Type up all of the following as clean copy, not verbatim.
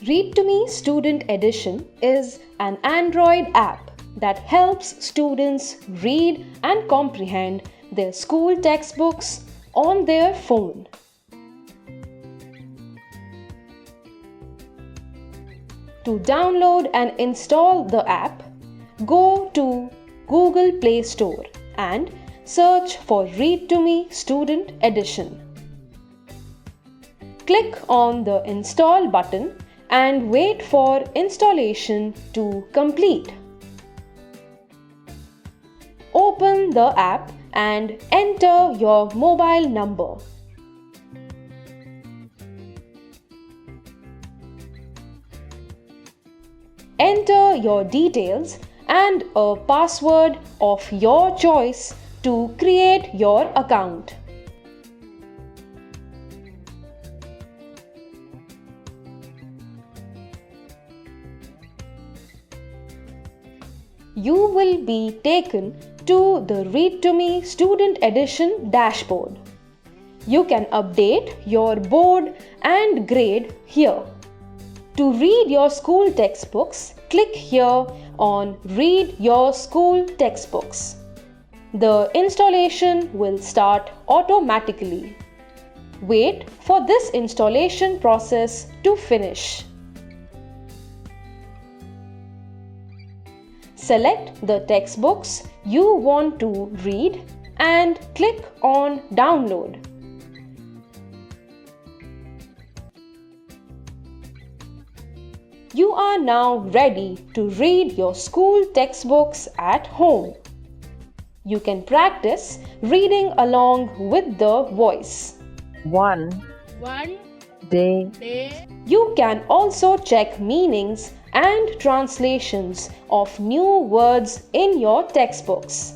ReadToMe Student Edition is an Android app that helps students read and comprehend their school textbooks on their phone. To download and install the app, go to Google Play Store and search for ReadToMe Student Edition. Click on the Install button and wait for installation to complete. Open the app and enter your mobile number. Enter your details and a password of your choice to create your account. You will be taken to the ReadToMe Student Edition dashboard. You can update your board and grade here. To read your school textbooks, click here on Read Your School Textbooks. The installation will start automatically. Wait for this installation process to finish. Select the textbooks you want to read and click on Download. You are now ready to read your school textbooks at home. You can practice reading along with the voice. One day. You can also check meanings and translations of new words in your textbooks.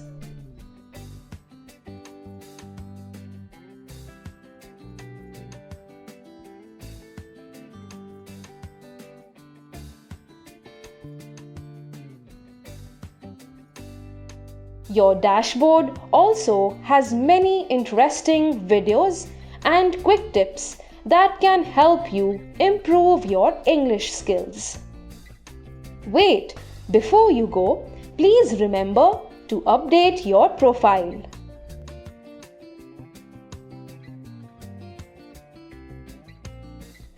Your dashboard also has many interesting videos and quick tips that can help you improve your English skills. Wait, before you go, please remember to update your profile.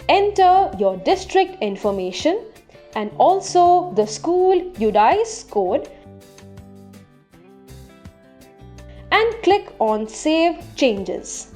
Enter your district information and also the school UDICE code and click on Save Changes.